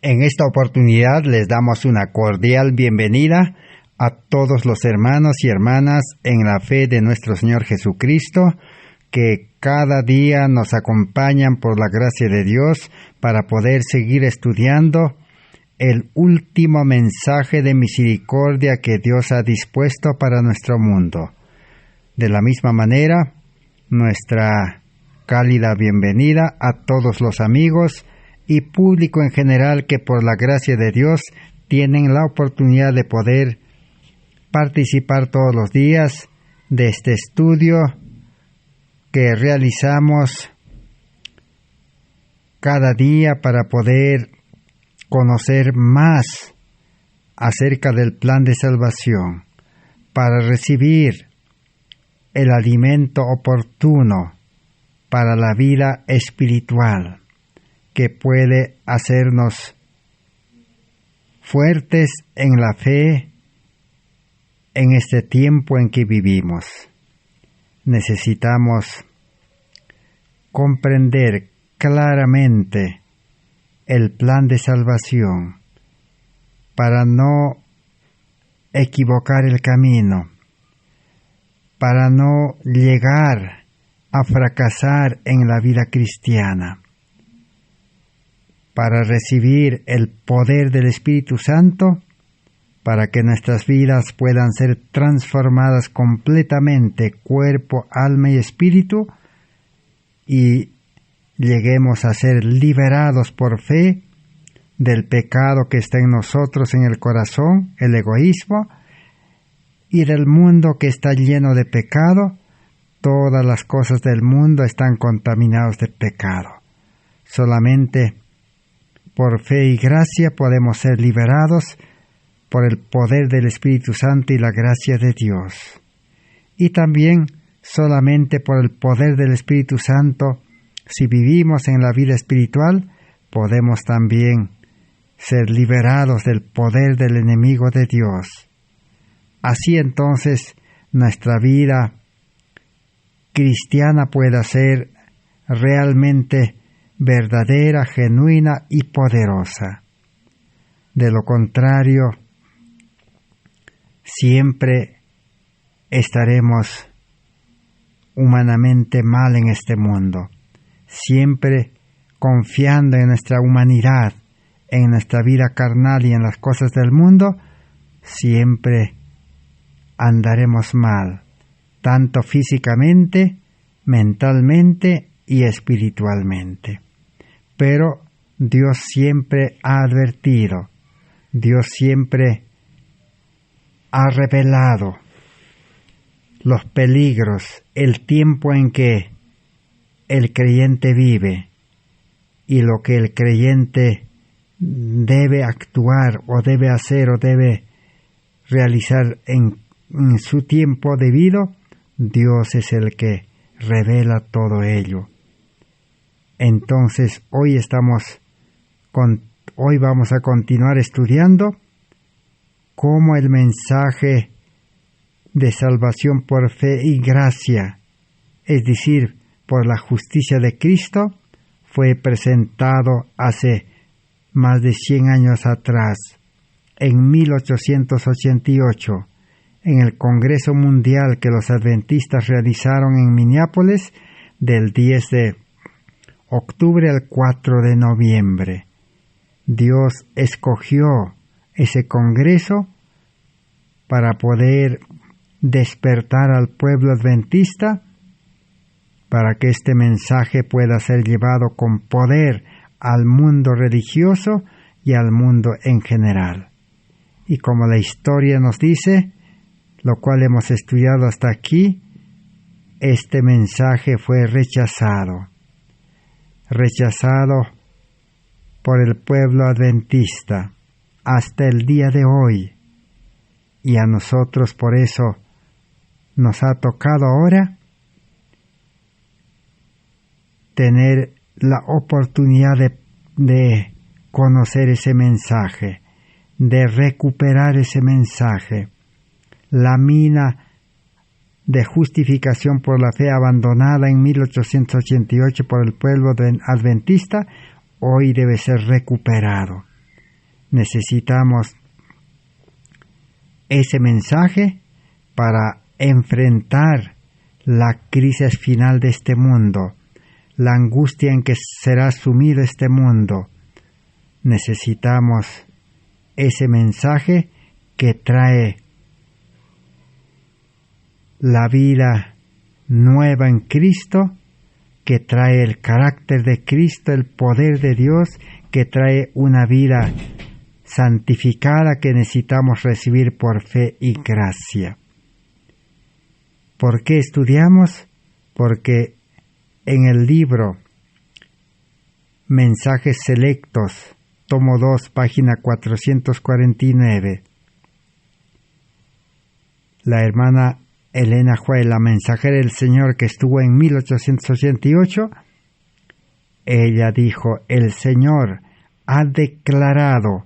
En esta oportunidad les damos una cordial bienvenida a todos los hermanos y hermanas en la fe de nuestro Señor Jesucristo, que cada día nos acompañan por la gracia de Dios para poder seguir estudiando el último mensaje de misericordia que Dios ha dispuesto para nuestro mundo. De la misma manera, nuestra cálida bienvenida a todos los amigos y público en general que por la gracia de Dios tienen la oportunidad de poder participar todos los días de este estudio que realizamos cada día para poder conocer más acerca del plan de salvación, para recibir el alimento oportuno para la vida espiritual, que puede hacernos fuertes en la fe en este tiempo en que vivimos. Necesitamos comprender claramente el plan de salvación para no equivocar el camino, para no llegar a fracasar en la vida cristiana, para recibir el poder del Espíritu Santo, para que nuestras vidas puedan ser transformadas completamente, cuerpo, alma y espíritu, y lleguemos a ser liberados por fe del pecado que está en nosotros, en el corazón, el egoísmo, y del mundo que está lleno de pecado. Todas las cosas del mundo están contaminadas de pecado. Solamente por fe y gracia podemos ser liberados por el poder del Espíritu Santo y la gracia de Dios. Y también solamente por el poder del Espíritu Santo, si vivimos en la vida espiritual, podemos también ser liberados del poder del enemigo de Dios. Así entonces nuestra vida cristiana pueda ser realmente verdadera, genuina y poderosa. De lo contrario, siempre estaremos humanamente mal en este mundo, siempre confiando en nuestra humanidad, en nuestra vida carnal y en las cosas del mundo, siempre andaremos mal, tanto físicamente, mentalmente y espiritualmente. Pero Dios siempre ha advertido, Dios siempre ha revelado los peligros, el tiempo en que el creyente vive y lo que el creyente debe actuar o debe hacer o debe realizar en su tiempo debido. Dios es el que revela todo ello. Entonces hoy vamos a continuar estudiando cómo el mensaje de salvación por fe y gracia, es decir, por la justicia de Cristo, fue presentado hace más de 100 años atrás, en 1888, en el Congreso Mundial que los Adventistas realizaron en Minneapolis del 10 de octubre al 4 de noviembre. Dios escogió ese congreso para poder despertar al pueblo adventista, para que este mensaje pueda ser llevado con poder al mundo religioso y al mundo en general. Y como la historia nos dice, lo cual hemos estudiado hasta aquí, este mensaje fue rechazado por el pueblo adventista hasta el día de hoy, y a nosotros por eso nos ha tocado ahora tener la oportunidad de conocer ese mensaje, de recuperar ese mensaje. La mina de justificación por la fe abandonada en 1888 por el pueblo adventista, hoy debe ser recuperado. Necesitamos ese mensaje para enfrentar la crisis final de este mundo, la angustia en que será sumido este mundo. Necesitamos ese mensaje que trae la vida nueva en Cristo, que trae el carácter de Cristo, el poder de Dios, que trae una vida santificada que necesitamos recibir por fe y gracia. ¿Por qué estudiamos? Porque en el libro Mensajes Selectos, tomo 2, página 449, la hermana Elena White, la mensajera del Señor que estuvo en 1888, ella dijo: el Señor ha declarado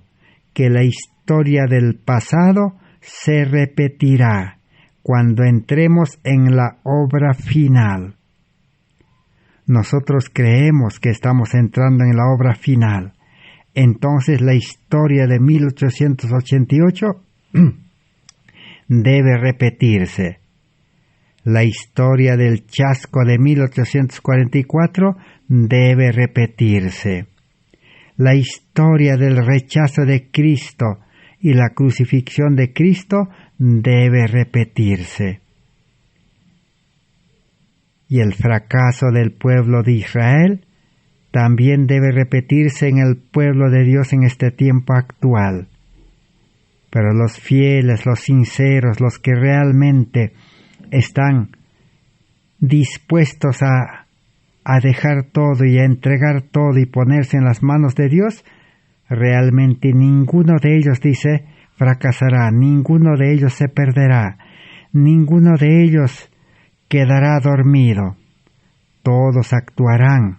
que la historia del pasado se repetirá cuando entremos en la obra final. Nosotros creemos que estamos entrando en la obra final. Entonces la historia de 1888 debe repetirse. La historia del chasco de 1844 debe repetirse. La historia del rechazo de Cristo y la crucifixión de Cristo debe repetirse. Y el fracaso del pueblo de Israel también debe repetirse en el pueblo de Dios en este tiempo actual. Pero los fieles, los sinceros, los que realmente están dispuestos a dejar todo y a entregar todo y ponerse en las manos de Dios, realmente ninguno de ellos, dice, fracasará, ninguno de ellos se perderá, ninguno de ellos quedará dormido. Todos actuarán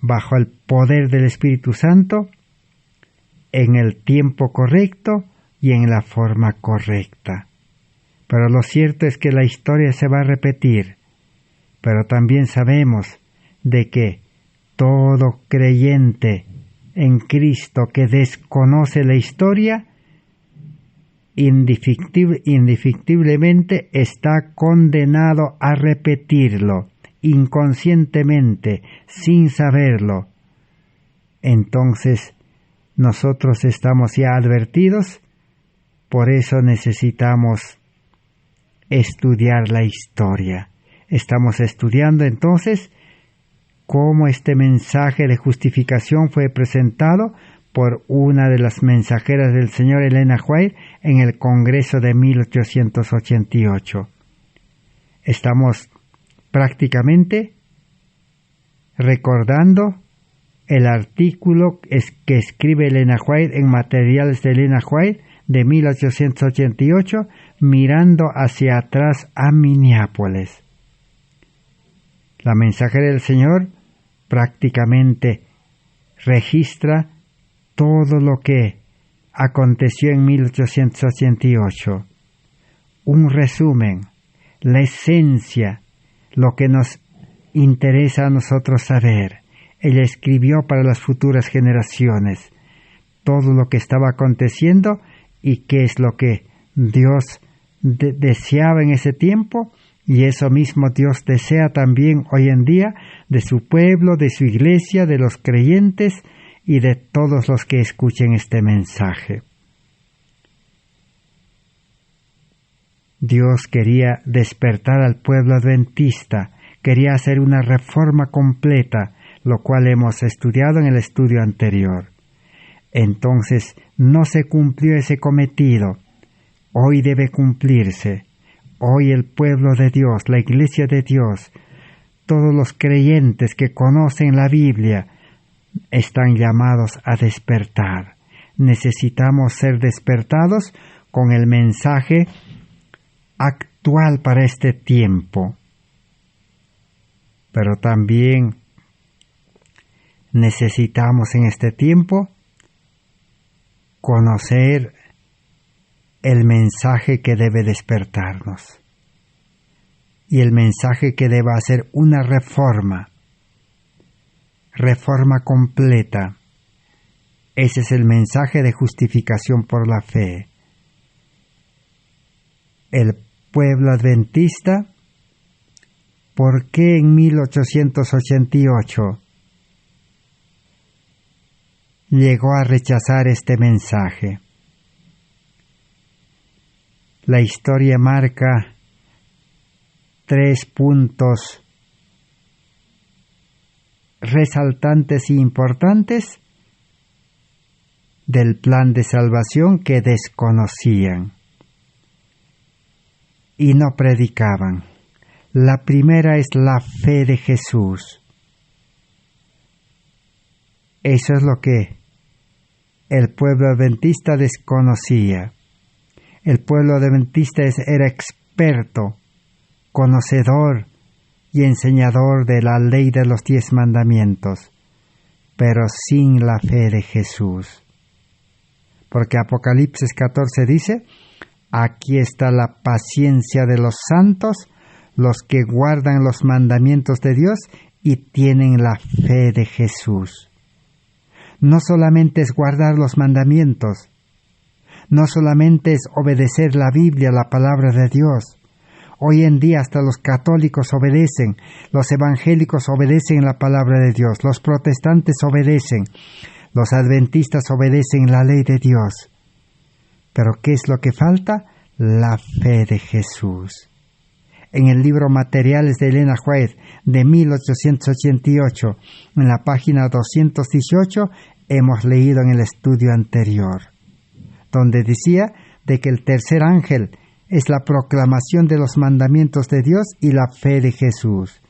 bajo el poder del Espíritu Santo en el tiempo correcto y en la forma correcta. Pero lo cierto es que la historia se va a repetir, pero también sabemos de que todo creyente en Cristo que desconoce la historia, indefectiblemente está condenado a repetirlo, inconscientemente, sin saberlo. Entonces, nosotros estamos ya advertidos, por eso necesitamos estudiar la historia. Estamos estudiando entonces cómo este mensaje de justificación fue presentado por una de las mensajeras del Señor, Elena White, en el Congreso de 1888. Estamos prácticamente recordando el artículo que escribe Elena White en Materiales de Elena White de 1888, mirando hacia atrás a Minneapolis. La mensajera del Señor prácticamente registra todo lo que aconteció en 1888. Un resumen, la esencia, lo que nos interesa a nosotros saber. Ella escribió para las futuras generaciones todo lo que estaba aconteciendo y qué es lo que Dios deseaba en ese tiempo, y eso mismo Dios desea también hoy en día de su pueblo, de su iglesia, de los creyentes y de todos los que escuchen este mensaje. Dios quería despertar al pueblo adventista, quería hacer una reforma completa, lo cual hemos estudiado en el estudio anterior. Entonces no se cumplió ese cometido. Hoy debe cumplirse. Hoy el pueblo de Dios, la iglesia de Dios, todos los creyentes que conocen la Biblia, están llamados a despertar. Necesitamos ser despertados con el mensaje actual para este tiempo. Pero también necesitamos en este tiempo conocer el mensaje que debe despertarnos y el mensaje que debe hacer una reforma completa. Ese es el mensaje de justificación por la fe. El pueblo adventista, ¿por qué en 1888 llegó a rechazar este mensaje? La historia marca 3 puntos resaltantes e importantes del plan de salvación que desconocían y no predicaban. La primera es la fe de Jesús. Eso es lo que el pueblo adventista desconocía. El pueblo adventista era experto, conocedor y enseñador de la ley de los 10 mandamientos, pero sin la fe de Jesús. Porque Apocalipsis 14 dice: aquí está la paciencia de los santos, los que guardan los mandamientos de Dios y tienen la fe de Jesús. No solamente es guardar los mandamientos, no solamente es obedecer la Biblia, la palabra de Dios. Hoy en día hasta los católicos obedecen, los evangélicos obedecen la palabra de Dios, los protestantes obedecen, los adventistas obedecen la ley de Dios. Pero ¿qué es lo que falta? La fe de Jesús. En el libro Materiales de Elena White de 1888, en la página 218, hemos leído en el estudio anterior, donde decía de que el tercer ángel es la proclamación de los mandamientos de Dios y la fe de Jesús.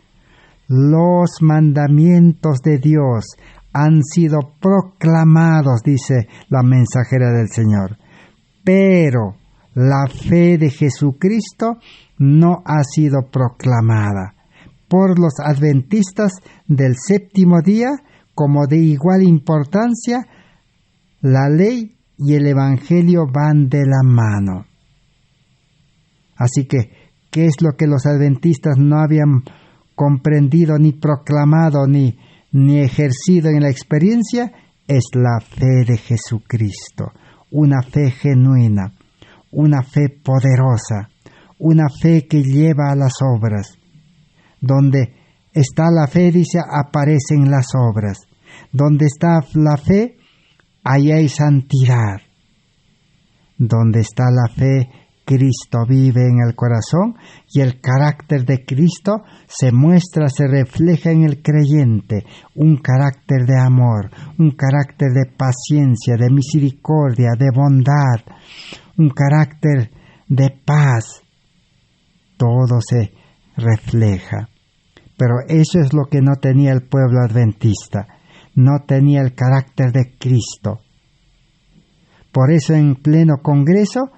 Los mandamientos de Dios han sido proclamados, dice la mensajera del Señor, pero la fe de Jesucristo no ha sido proclamada por los adventistas del séptimo día, como de igual importancia. La ley y el evangelio van de la mano. Así que, ¿qué es lo que los adventistas no habían comprendido, ni proclamado, ni ejercido en la experiencia? Es la fe de Jesucristo, una fe genuina, una fe poderosa, una fe que lleva a las obras. Donde está la fe, dice, aparecen las obras. Donde está la fe, ahí hay santidad. Donde está la fe, Cristo vive en el corazón y el carácter de Cristo se muestra, se refleja en el creyente. Un carácter de amor, un carácter de paciencia, de misericordia, de bondad, un carácter de paz. Todo se refleja. Pero eso es lo que no tenía el pueblo adventista. No tenía el carácter de Cristo. Por eso en pleno congreso,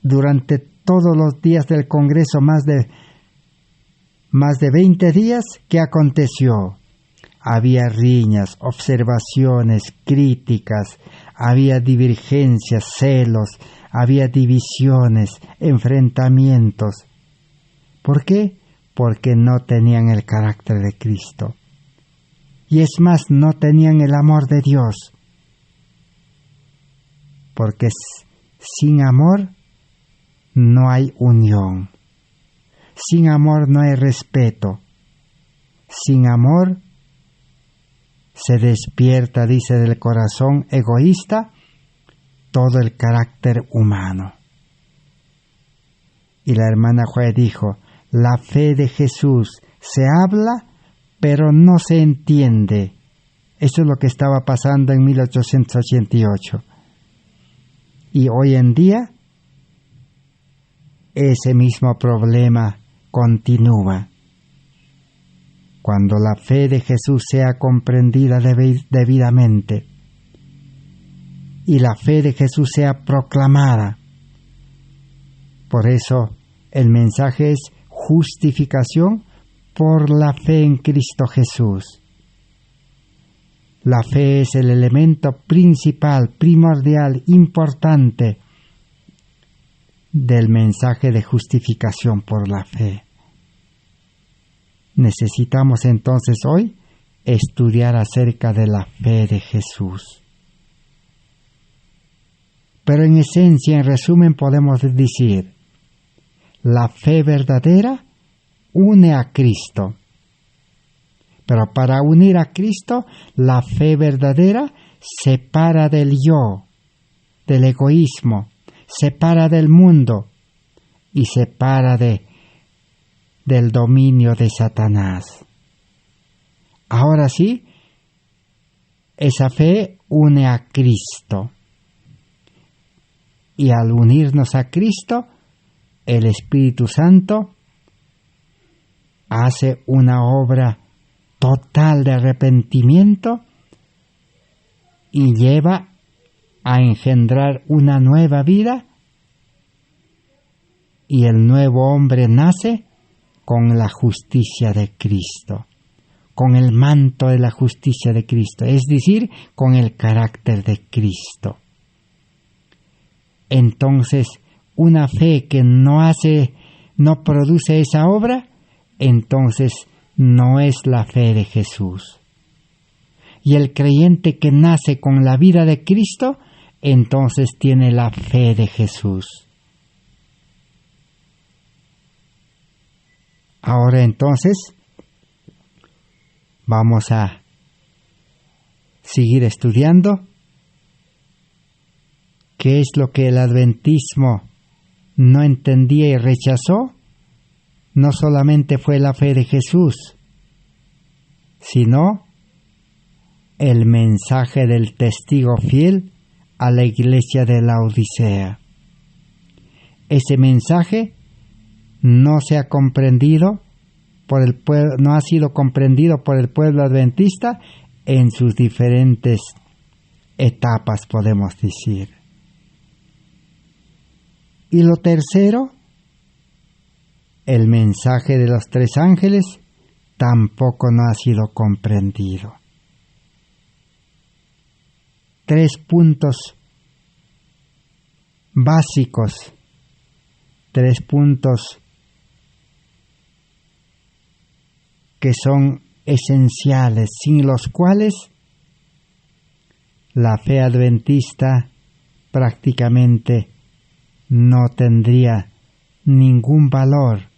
durante todos los días del congreso, más de 20 días, ¿qué aconteció? Había riñas, observaciones, críticas, había divergencias, celos, había divisiones, enfrentamientos. ¿Por qué? Porque no tenían el carácter de Cristo. Y es más, no tenían el amor de Dios. Porque sin amor no hay unión. Sin amor no hay respeto. Sin amor se despierta, dice, del corazón egoísta todo el carácter humano. Y la hermana Juárez dijo: la fe de Jesús se habla, pero no se entiende. Eso es lo que estaba pasando en 1888. Y hoy en día, ese mismo problema continúa. Cuando la fe de Jesús sea comprendida debidamente y la fe de Jesús sea proclamada. Por eso el mensaje es justificación por la fe en Cristo Jesús. La fe es el elemento principal, primordial, importante del mensaje de justificación por la fe. Necesitamos entonces hoy estudiar acerca de la fe de Jesús. Pero en esencia, en resumen, podemos decir, la fe verdadera une a Cristo. Pero para unir a Cristo, la fe verdadera separa del yo, del egoísmo, separa del mundo y separa del dominio de Satanás. Ahora sí, esa fe une a Cristo. Y al unirnos a Cristo, el Espíritu Santo hace una obra total de arrepentimiento y lleva a engendrar una nueva vida, y el nuevo hombre nace con la justicia de Cristo, con el manto de la justicia de Cristo, es decir, con el carácter de Cristo. Entonces, una fe que no produce esa obra, entonces no es la fe de Jesús. Y el creyente que nace con la vida de Cristo, entonces tiene la fe de Jesús. Ahora entonces vamos a seguir estudiando qué es lo que el adventismo no entendía y rechazó. No solamente fue la fe de Jesús, sino el mensaje del testigo fiel a la iglesia de la Odisea. Ese mensaje no se ha comprendido por el pueblo, no ha sido comprendido por el pueblo adventista en sus diferentes etapas, podemos decir. Y lo tercero, el mensaje de los tres ángeles tampoco no ha sido comprendido. 3 puntos básicos, 3 puntos que son esenciales, sin los cuales la fe adventista prácticamente no tendría ningún valor,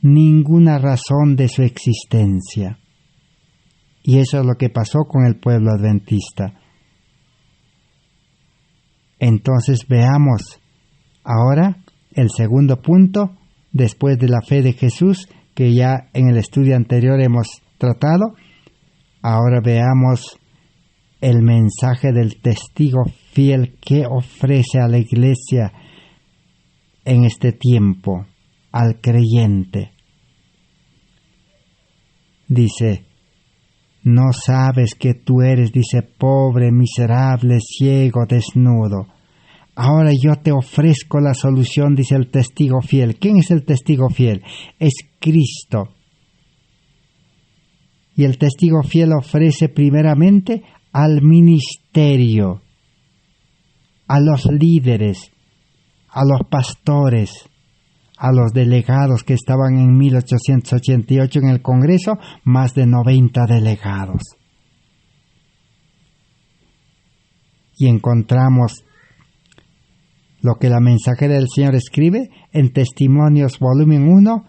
ninguna razón de su existencia. Y eso es lo que pasó con el pueblo adventista. Entonces veamos ahora el segundo punto, después de la fe de Jesús, que ya en el estudio anterior hemos tratado. Ahora veamos el mensaje del testigo fiel que ofrece a la iglesia en este tiempo, al creyente. Dice, no sabes que tú eres, dice, pobre, miserable, ciego, desnudo. Ahora yo te ofrezco la solución, dice el testigo fiel. ¿Quién es el testigo fiel? Es Cristo. Y el testigo fiel ofrece primeramente al ministerio, a los líderes, a los pastores, a los delegados que estaban en 1888 en el Congreso, más de 90 delegados. Y encontramos lo que la mensajera del Señor escribe en Testimonios, volumen 1,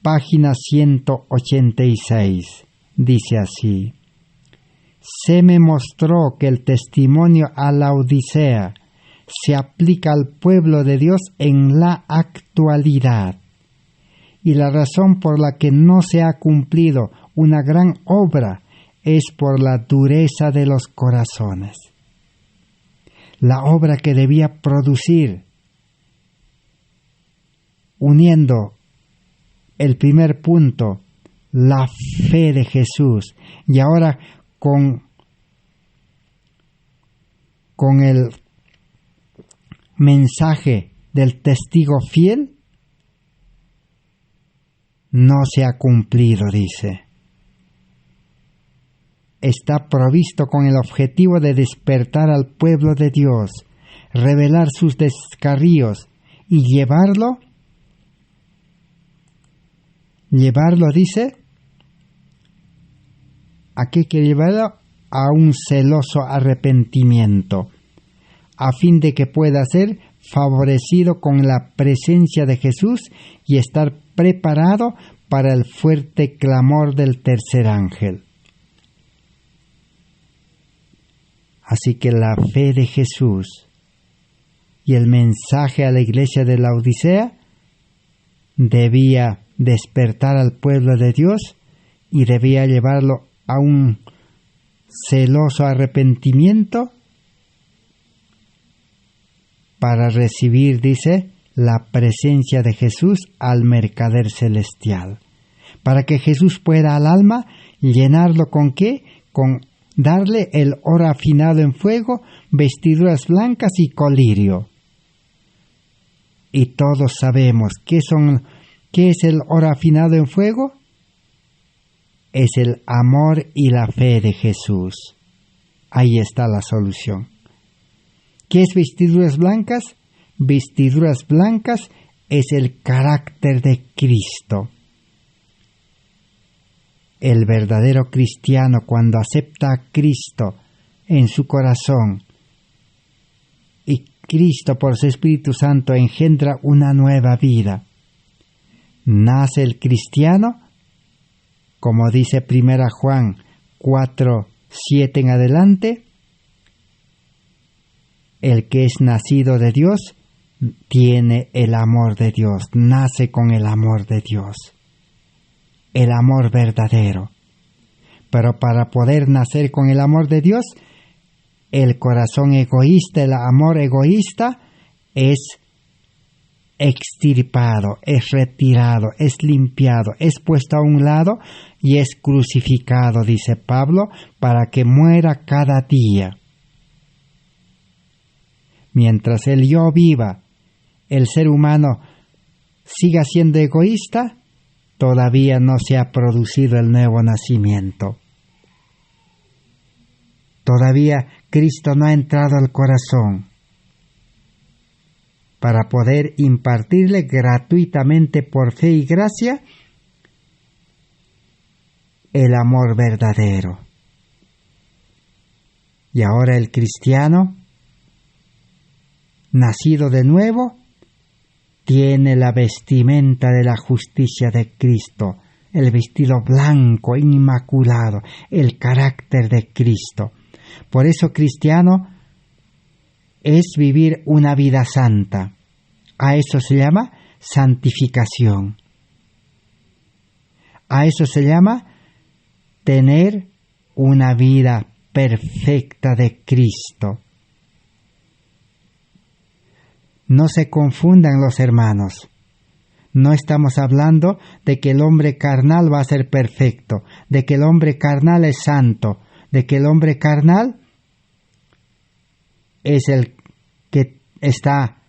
página 186. Dice así: se me mostró que el testimonio a la Odisea se aplica al pueblo de Dios en la actualidad, y la razón por la que no se ha cumplido una gran obra es por la dureza de los corazones. La obra que debía producir, uniendo el primer punto, la fe de Jesús, y ahora con el mensaje del testigo fiel, no se ha cumplido, dice. Está provisto con el objetivo de despertar al pueblo de Dios, revelar sus descarríos y llevarlo, dice, aquí hay que llevarlo a un celoso arrepentimiento. a fin de que pueda ser favorecido con la presencia de Jesús y estar preparado para el fuerte clamor del tercer ángel. Así que la fe de Jesús y el mensaje a la iglesia de la Odisea debía despertar al pueblo de Dios y debía llevarlo a un celoso arrepentimiento para recibir, dice, la presencia de Jesús al mercader celestial. Para que Jesús pueda al alma llenarlo ¿con qué? Con darle el oro afinado en fuego, vestiduras blancas y colirio. Y todos sabemos ¿qué es el oro afinado en fuego? Es el amor y la fe de Jesús. Ahí está la solución. ¿Qué es vestiduras blancas? Vestiduras blancas es el carácter de Cristo. El verdadero cristiano, cuando acepta a Cristo en su corazón y Cristo por su Espíritu Santo engendra una nueva vida, nace el cristiano, como dice 1 Juan 4:7 en adelante, el que es nacido de Dios tiene el amor de Dios, nace con el amor de Dios, el amor verdadero. Pero para poder nacer con el amor de Dios, el corazón egoísta, el amor egoísta es extirpado, es retirado, es limpiado, es puesto a un lado y es crucificado, dice Pablo, para que muera cada día. Mientras el yo viva, el ser humano siga siendo egoísta, todavía no se ha producido el nuevo nacimiento. Todavía Cristo no ha entrado al corazón para poder impartirle gratuitamente por fe y gracia el amor verdadero. Y ahora el cristiano, nacido de nuevo, tiene la vestimenta de la justicia de Cristo, el vestido blanco, inmaculado, el carácter de Cristo. Por eso cristiano es vivir una vida santa. A eso se llama santificación. A eso se llama tener una vida perfecta de Cristo. No se confundan los hermanos. No estamos hablando de que el hombre carnal va a ser perfecto, de que el hombre carnal es santo, de que el hombre carnal es el que está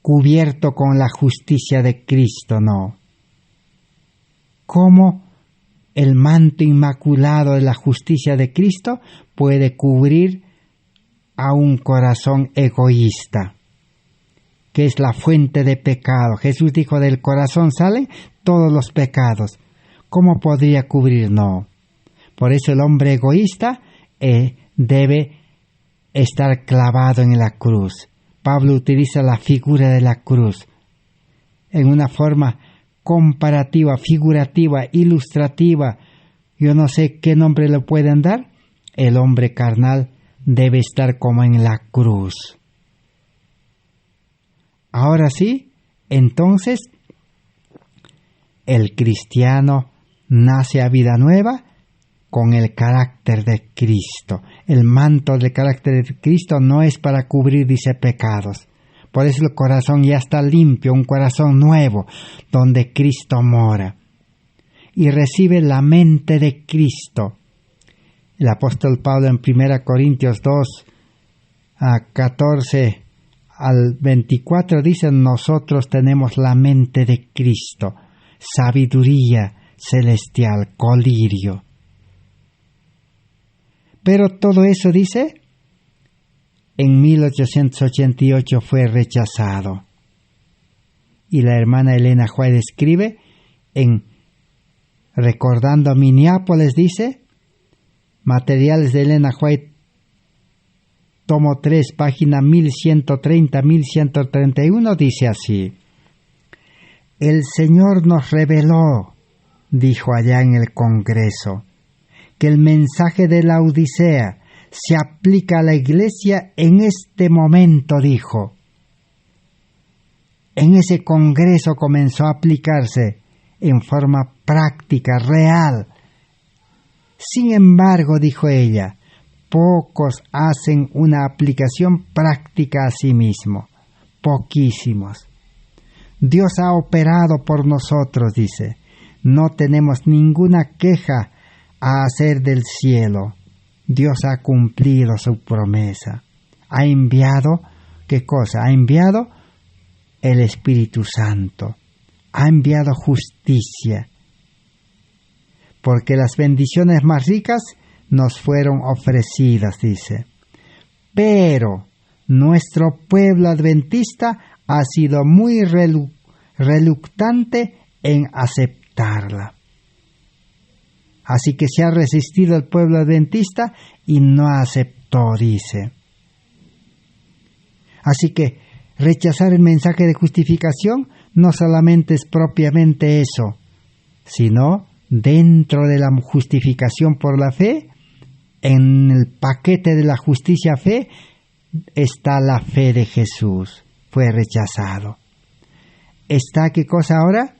cubierto con la justicia de Cristo, no. ¿Cómo el manto inmaculado de la justicia de Cristo puede cubrir a un corazón egoísta, que es la fuente de pecado? Jesús dijo, del corazón salen todos los pecados. ¿Cómo podría cubrir? No. Por eso el hombre egoísta debe estar clavado en la cruz. Pablo utiliza la figura de la cruz en una forma comparativa, figurativa, ilustrativa. Yo no sé qué nombre le pueden dar. El hombre carnal debe estar como en la cruz. Ahora sí, entonces, el cristiano nace a vida nueva con el carácter de Cristo. El manto del carácter de Cristo no es para cubrir, dice, pecados. Por eso el corazón ya está limpio, un corazón nuevo, donde Cristo mora. Y recibe la mente de Cristo. El apóstol Pablo en 1 Corintios 2, 14 al 24 dice, nosotros tenemos la mente de Cristo, sabiduría celestial, colirio. Pero todo eso, dice, en 1888 fue rechazado. Y la hermana Elena White escribe, recordando a Minneapolis, dice, materiales de Elena White tomo 3, página 1130-1131, dice así: el Señor nos reveló, dijo allá en el Congreso, que el mensaje de la Odisea se aplica a la Iglesia en este momento, dijo. En ese Congreso comenzó a aplicarse en forma práctica, real. Sin embargo, dijo ella, pocos hacen una aplicación práctica a sí mismo, poquísimos. Dios ha operado por nosotros, dice. No tenemos ninguna queja a hacer del cielo. Dios ha cumplido su promesa. Ha enviado, ¿qué cosa? Ha enviado el Espíritu Santo. Ha enviado justicia. Porque las bendiciones más ricas nos fueron ofrecidas, dice. Pero nuestro pueblo adventista ha sido muy reluctante en aceptarla. Así que se ha resistido el pueblo adventista y no aceptó, dice. Así que rechazar el mensaje de justificación no solamente es propiamente eso, sino dentro de la justificación por la fe, en el paquete de la justicia fe, está la fe de Jesús. Fue rechazado. ¿Está qué cosa ahora?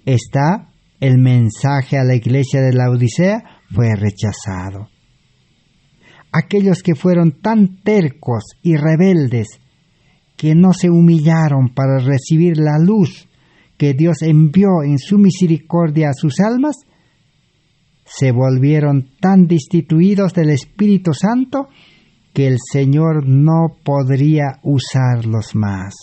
Está el mensaje a la iglesia de la Odisea, fue rechazado. Aquellos que fueron tan tercos y rebeldes que no se humillaron para recibir la luz que Dios envió en su misericordia a sus almas, se volvieron tan destituidos del Espíritu Santo que el Señor no podría usarlos más.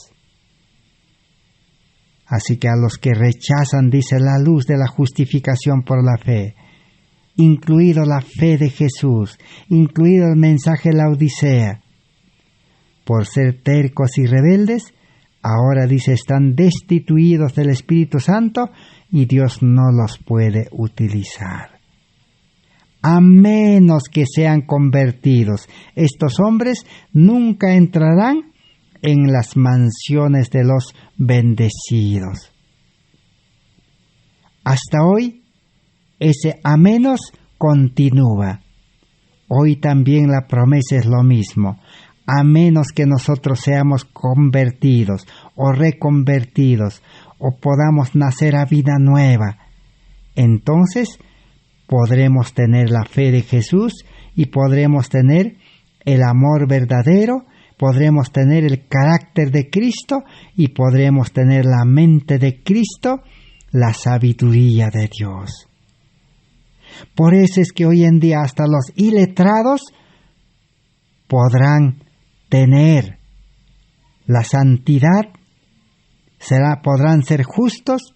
Así que a los que rechazan, dice, la luz de la justificación por la fe, incluido la fe de Jesús, incluido el mensaje de la Odisea, por ser tercos y rebeldes, ahora dice están destituidos del Espíritu Santo y Dios no los puede utilizar. A menos que sean convertidos, estos hombres nunca entrarán en las mansiones de los bendecidos. Hasta hoy, ese a menos continúa. Hoy también la promesa es lo mismo. A menos que nosotros seamos convertidos o reconvertidos o podamos nacer a vida nueva, entonces podremos tener la fe de Jesús y podremos tener el amor verdadero, podremos tener el carácter de Cristo y podremos tener la mente de Cristo, la sabiduría de Dios. Por eso es que hoy en día hasta los iletrados podrán tener la santidad, podrán ser justos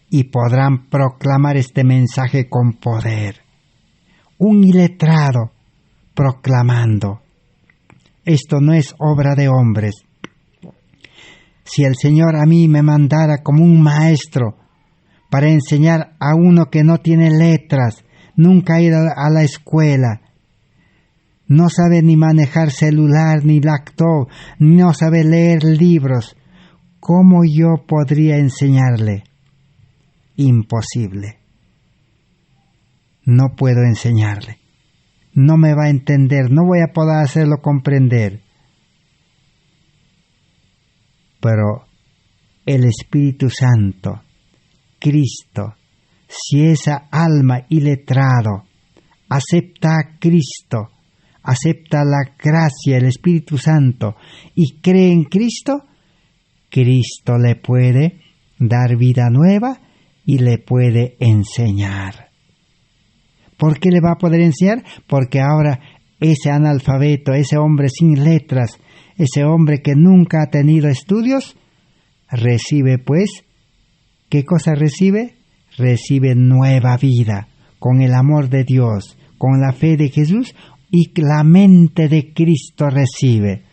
y podrán proclamar este mensaje con poder. Un iletrado proclamando. Esto no es obra de hombres. Si el Señor a mí me mandara como un maestro para enseñar a uno que no tiene letras, nunca ha ido a la escuela, no sabe ni manejar celular ni laptop, no sabe leer libros, ¿cómo yo podría enseñarle? Imposible. No puedo enseñarle. No me va a entender, no voy a poder hacerlo comprender. Pero el Espíritu Santo, Cristo, si esa alma iletrado acepta a Cristo, acepta la gracia, el Espíritu Santo y cree en Cristo, Cristo le puede dar vida nueva y le puede enseñar. ¿Por qué le va a poder enseñar? Porque ahora ese analfabeto, ese hombre sin letras, ese hombre que nunca ha tenido estudios, recibe pues, ¿qué cosa recibe? Recibe nueva vida, con el amor de Dios, con la fe de Jesús y la mente de Cristo recibe.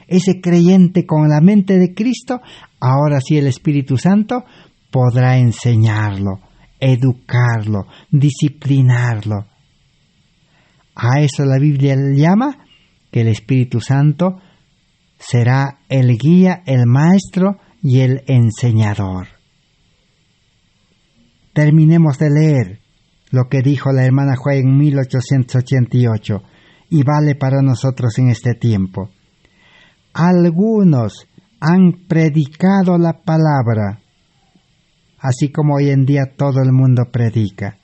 Ese creyente con la mente de Cristo, ahora sí el Espíritu Santo podrá enseñarlo, educarlo, disciplinarlo. A eso la Biblia le llama que el Espíritu Santo será el guía, el maestro y el enseñador. Terminemos de leer lo que dijo la hermana White en 1888 y vale para nosotros en este tiempo. Algunos han predicado la palabra, así como hoy en día todo el mundo predica,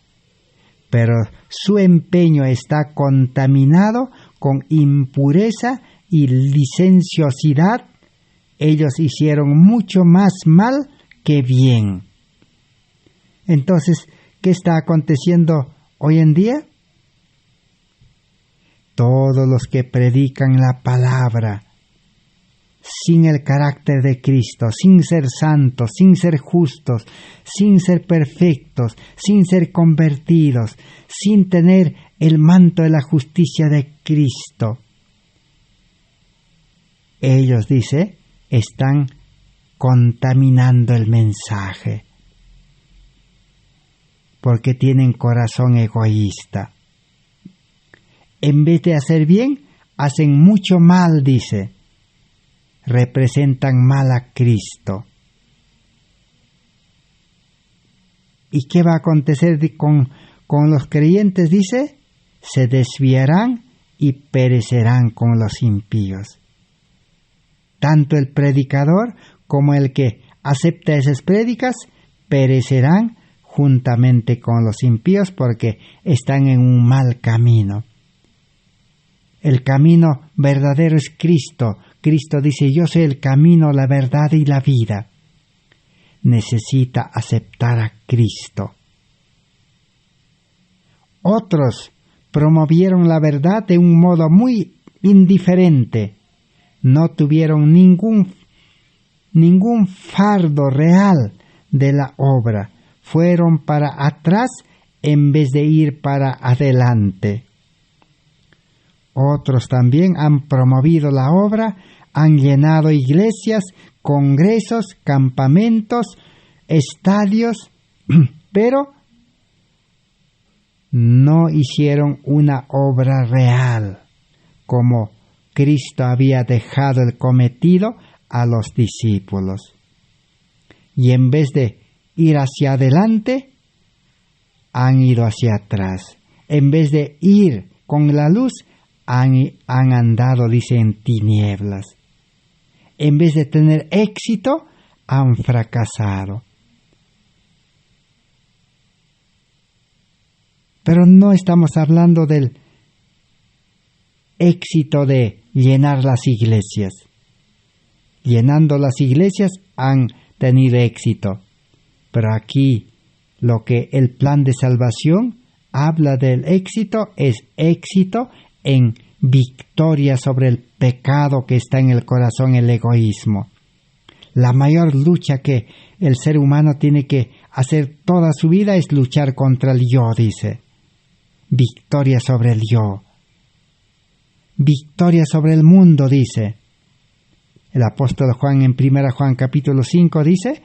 pero su empeño está contaminado con impureza y licenciosidad. Ellos hicieron mucho más mal que bien. Entonces, ¿qué está aconteciendo hoy en día? Todos los que predican la palabra sin el carácter de Cristo, sin ser santos, sin ser justos, sin ser perfectos, sin ser convertidos, sin tener el manto de la justicia de Cristo. Ellos, dice, están contaminando el mensaje, porque tienen corazón egoísta. En vez de hacer bien, hacen mucho mal, dice. Representan mal a Cristo. ¿Y qué va a acontecer con los creyentes? Dice, se desviarán y perecerán con los impíos. Tanto el predicador como el que acepta esas prédicas perecerán juntamente con los impíos porque están en un mal camino. El camino verdadero es Cristo. Cristo dice, yo soy el camino, la verdad y la vida. Necesita aceptar a Cristo. Otros promovieron la verdad de un modo muy indiferente. No tuvieron ningún fardo real de la obra. Fueron para atrás en vez de ir para adelante. Otros también han promovido la obra, han llenado iglesias, congresos, campamentos, estadios, pero no hicieron una obra real, como Cristo había dejado el cometido a los discípulos. Y en vez de ir hacia adelante, han ido hacia atrás. En vez de ir con la luz, han andado, dice, en tinieblas. En vez de tener éxito, han fracasado. Pero no estamos hablando del éxito de llenar las iglesias. Llenando las iglesias han tenido éxito. Pero aquí lo que el plan de salvación habla del éxito es éxito en victoria sobre el pecado que está en el corazón, el egoísmo. La mayor lucha que el ser humano tiene que hacer toda su vida es luchar contra el yo, dice. Victoria sobre el yo. Victoria sobre el mundo, dice. El apóstol Juan en 1 Juan capítulo 5 dice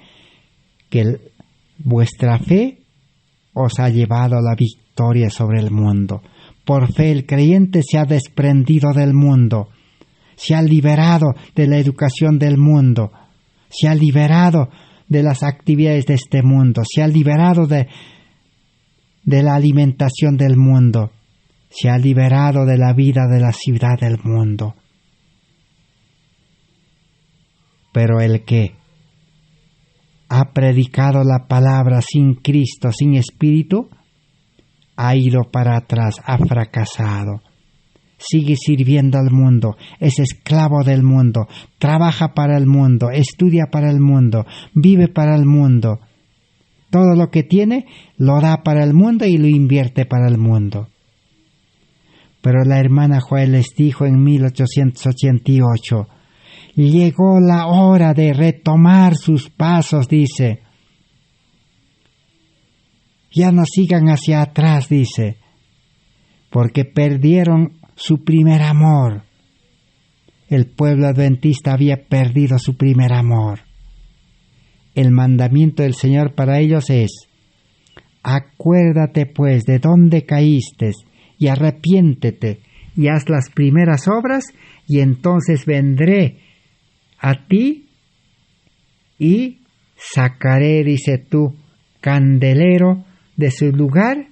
que vuestra fe os ha llevado a la victoria sobre el mundo. Por fe el creyente se ha desprendido del mundo, se ha liberado de la educación del mundo, se ha liberado de las actividades de este mundo, se ha liberado de la alimentación del mundo, se ha liberado de la vida de la ciudad del mundo. Pero el que ha predicado la palabra sin Cristo, sin Espíritu, ha ido para atrás, ha fracasado. Sigue sirviendo al mundo, es esclavo del mundo, trabaja para el mundo, estudia para el mundo, vive para el mundo. Todo lo que tiene lo da para el mundo y lo invierte para el mundo. Pero la hermana Joel les dijo en 1888, llegó la hora de retomar sus pasos, dice. Ya no sigan hacia atrás, dice, porque perdieron su primer amor. El pueblo adventista había perdido su primer amor. El mandamiento del Señor para ellos es: acuérdate pues de dónde caíste y arrepiéntete y haz las primeras obras, y entonces vendré a ti y sacaré, dice, tu candelero de su lugar,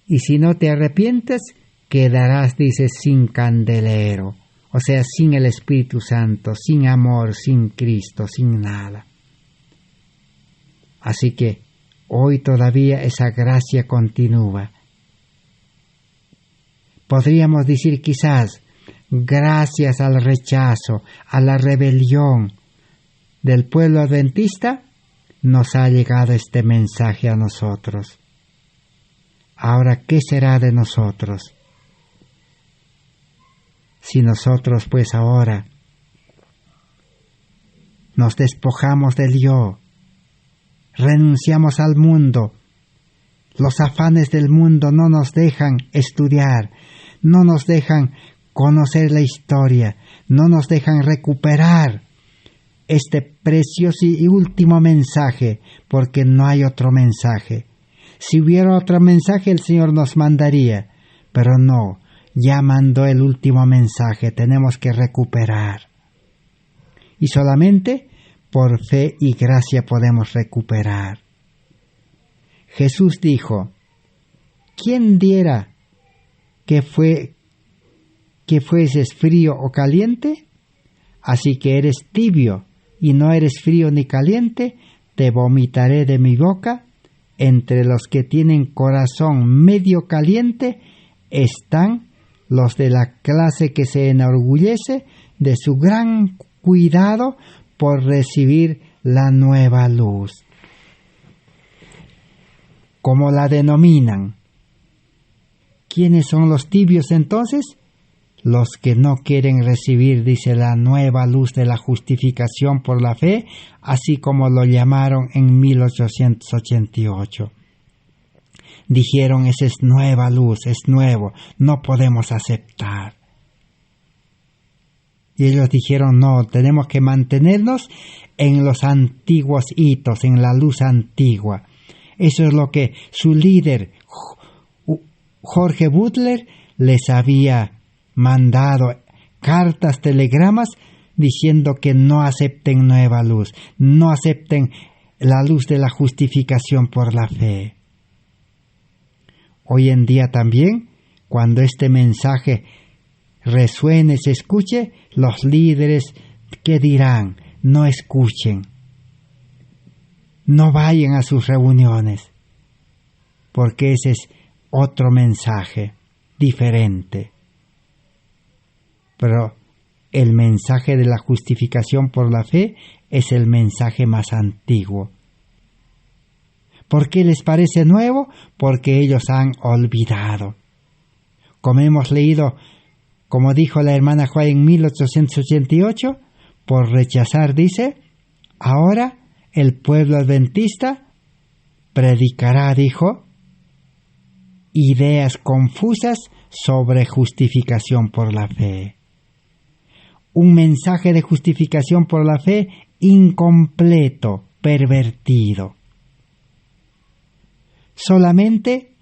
y si no te arrepientes, quedarás, dice, sin candelero, o sea, sin el Espíritu Santo, sin amor, sin Cristo, sin nada. Así que hoy todavía esa gracia continúa. Podríamos decir quizás, gracias al rechazo, a la rebelión del pueblo adventista, nos ha llegado este mensaje a nosotros. Ahora, ¿qué será de nosotros? Si nosotros, pues ahora, nos despojamos del yo, renunciamos al mundo, los afanes del mundo no nos dejan estudiar, no nos dejan conocer la historia, no nos dejan recuperar este precioso y último mensaje, porque no hay otro mensaje. Si hubiera otro mensaje, el Señor nos mandaría, pero no, ya mandó el último mensaje, tenemos que recuperar. Y solamente por fe y gracia podemos recuperar. Jesús dijo, ¿quién diera que fueses frío o caliente? Así que eres tibio y no eres frío ni caliente, te vomitaré de mi boca. Entre los que tienen corazón medio caliente están los de la clase que se enorgullece de su gran cuidado por recibir la nueva luz. ¿Cómo la denominan? ¿Quiénes son los tibios entonces? Los que no quieren recibir, dice, la nueva luz de la justificación por la fe, así como lo llamaron en 1888. Dijeron, esa es nueva luz, es nuevo, no podemos aceptar. Y ellos dijeron, no, tenemos que mantenernos en los antiguos hitos, en la luz antigua. Eso es lo que su líder, Jorge Butler, les había mandado cartas, telegramas, diciendo que no acepten nueva luz, no acepten la luz de la justificación por la fe. Hoy en día también, cuando este mensaje resuene, se escuche, los líderes, ¿qué dirán? No escuchen, no vayan a sus reuniones, porque ese es otro mensaje diferente. Pero el mensaje de la justificación por la fe es el mensaje más antiguo. ¿Por qué les parece nuevo? Porque ellos han olvidado. Como hemos leído, como dijo la hermana Juárez en 1888, por rechazar, dice, ahora el pueblo adventista predicará, dijo, ideas confusas sobre justificación por la fe. Un mensaje de justificación por la fe incompleto, pervertido. Solamente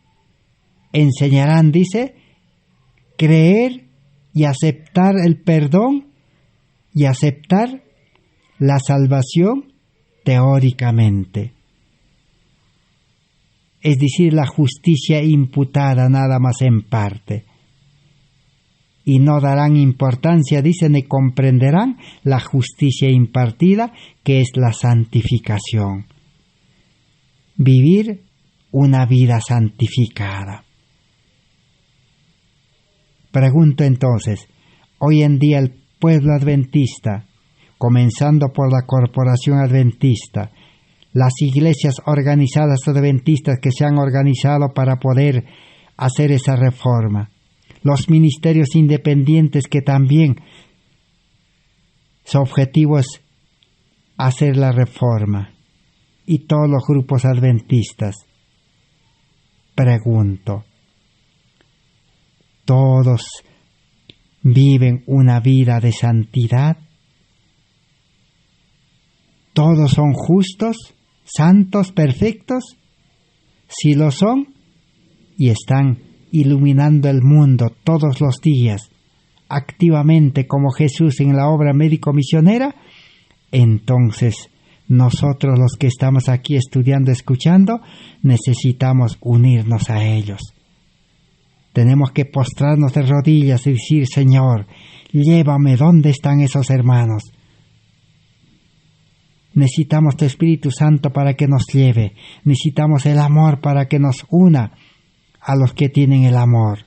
enseñarán, dice, creer y aceptar el perdón y aceptar la salvación teóricamente. Es decir, la justicia imputada nada más en parte. Y no darán importancia, dice, ni comprenderán la justicia impartida, que es la santificación. Vivir una vida santificada. Pregunto entonces, hoy en día el pueblo adventista, comenzando por la Corporación Adventista, las iglesias organizadas adventistas que se han organizado para poder hacer esa reforma, los ministerios independientes que también su objetivo es hacer la reforma, y todos los grupos adventistas, pregunto, ¿todos viven una vida de santidad? ¿Todos son justos, santos, perfectos? Si lo son y están iluminando el mundo todos los días, activamente como Jesús en la obra médico-misionera, entonces nosotros los que estamos aquí estudiando, escuchando, necesitamos unirnos a ellos. Tenemos que postrarnos de rodillas y decir: Señor, llévame, ¿dónde están esos hermanos? Necesitamos tu Espíritu Santo para que nos lleve. Necesitamos el amor para que nos una a los que tienen el amor.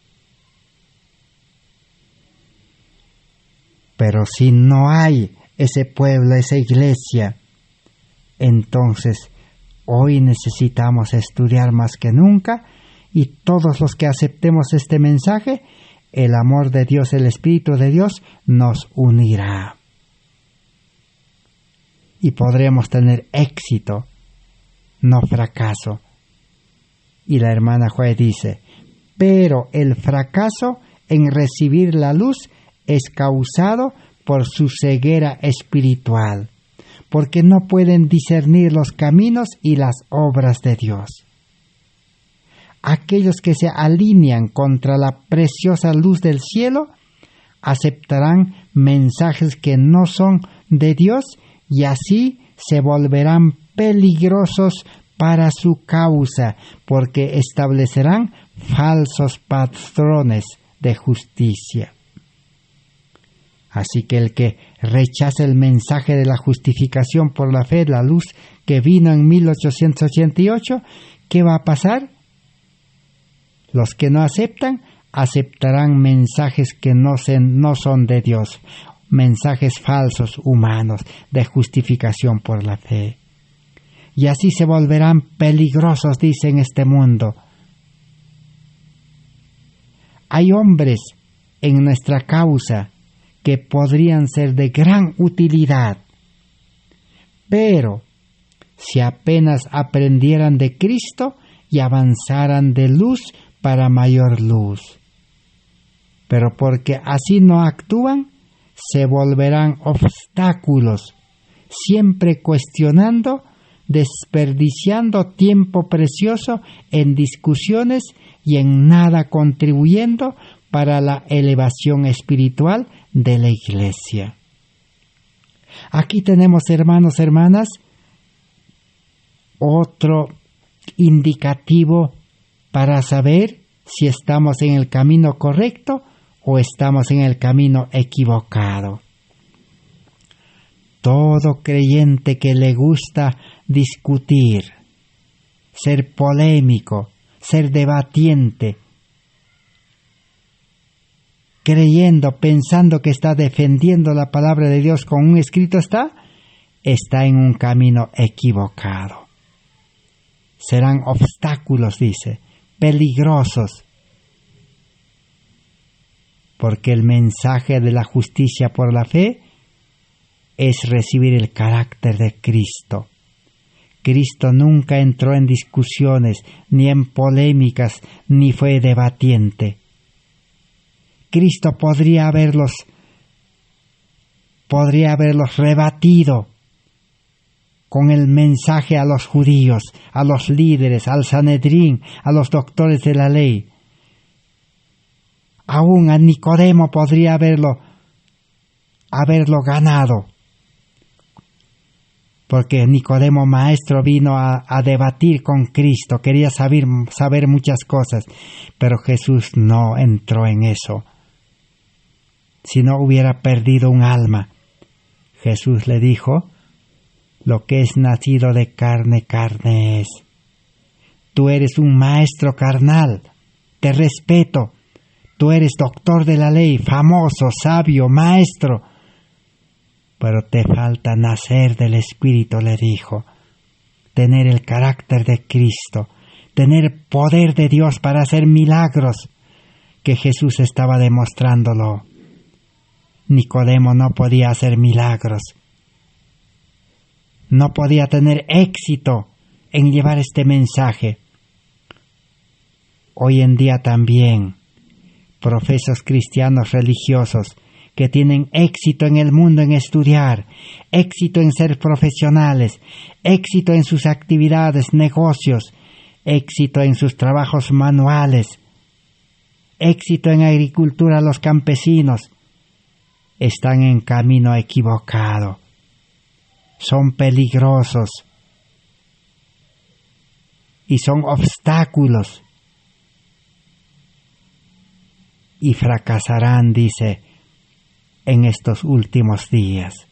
Pero si no hay ese pueblo, esa iglesia, entonces hoy necesitamos estudiar más que nunca, y todos los que aceptemos este mensaje, el amor de Dios, el Espíritu de Dios nos unirá. Y podremos tener éxito, no fracaso. Y la hermana Joy dice: pero el fracaso en recibir la luz es causado por su ceguera espiritual, porque no pueden discernir los caminos y las obras de Dios. Aquellos que se alinean contra la preciosa luz del cielo aceptarán mensajes que no son de Dios y así se volverán peligrosos para su causa, porque establecerán falsos patrones de justicia. Así que el que rechaza el mensaje de la justificación por la fe, la luz que vino en 1888, ¿qué va a pasar? Los que no aceptarán mensajes que no son de Dios, mensajes falsos, humanos, de justificación por la fe. Y así se volverán peligrosos, dice, en este mundo. Hay hombres en nuestra causa que podrían ser de gran utilidad, pero si apenas aprendieran de Cristo y avanzaran de luz para mayor luz. Pero porque así no actúan, se volverán obstáculos, siempre cuestionando, desperdiciando tiempo precioso en discusiones y en nada contribuyendo para la elevación espiritual de la Iglesia. Aquí tenemos, hermanos, hermanas, otro indicativo para saber si estamos en el camino correcto o estamos en el camino equivocado. Todo creyente que le gusta discutir, ser polémico, ser debatiente, creyendo, pensando que está defendiendo la palabra de Dios con un escrito, está en un camino equivocado. Serán obstáculos, dice, peligrosos, porque el mensaje de la justicia por la fe es recibir el carácter de Cristo. Cristo nunca entró en discusiones, ni en polémicas, ni fue debatiente. Cristo podría haberlos rebatido con el mensaje a los judíos, a los líderes, al Sanedrín, a los doctores de la ley. Aún a Nicodemo podría haberlo ganado, porque Nicodemo, maestro, vino a debatir con Cristo, quería saber muchas cosas, pero Jesús no entró en eso. Si no, hubiera perdido un alma. Jesús le dijo: lo que es nacido de carne, carne es. Tú eres un maestro carnal, te respeto. Tú eres doctor de la ley, famoso, sabio, maestro. Pero te falta nacer del Espíritu, le dijo. Tener el carácter de Cristo, tener poder de Dios para hacer milagros, que Jesús estaba demostrándolo. Nicodemo no podía hacer milagros. No podía tener éxito en llevar este mensaje. Hoy en día también, profesos cristianos religiosos que tienen éxito en el mundo en estudiar, éxito en ser profesionales, éxito en sus actividades, negocios, éxito en sus trabajos manuales, éxito en agricultura los campesinos, están en camino equivocado. Son peligrosos y son obstáculos y fracasarán, dice, en estos últimos días.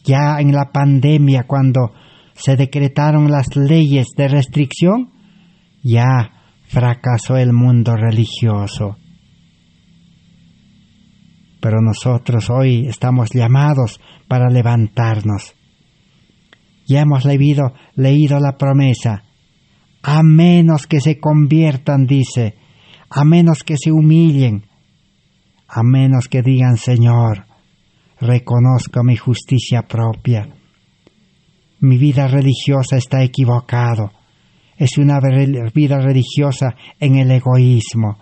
Ya en la pandemia, cuando se decretaron las leyes de restricción, ya fracasó el mundo religioso. Pero nosotros hoy estamos llamados para levantarnos. Ya hemos leído la promesa. A menos que se conviertan, dice, a menos que se humillen, a menos que digan, Señor, reconozco mi justicia propia. Mi vida religiosa está equivocado. Es una vida religiosa en el egoísmo,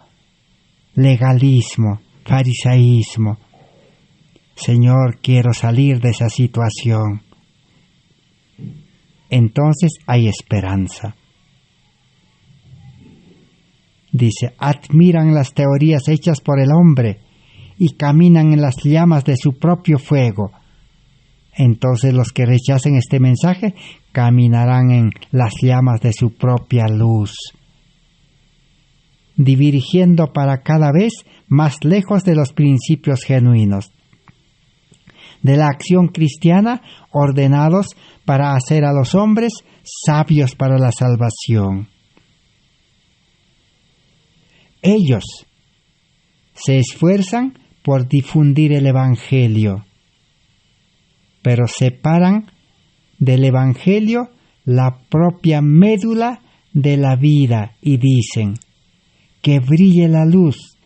legalismo, farisaísmo. Señor, quiero salir de esa situación. Entonces hay esperanza. Dice, admiran las teorías hechas por el hombre y caminan en las llamas de su propio fuego. Entonces los que rechacen este mensaje caminarán en las llamas de su propia luz, dirigiendo para cada vez más lejos de los principios genuinos, de la acción cristiana, ordenados para hacer a los hombres sabios para la salvación. Ellos se esfuerzan por difundir el Evangelio, pero separan del Evangelio la propia médula de la vida y dicen que brille la luz,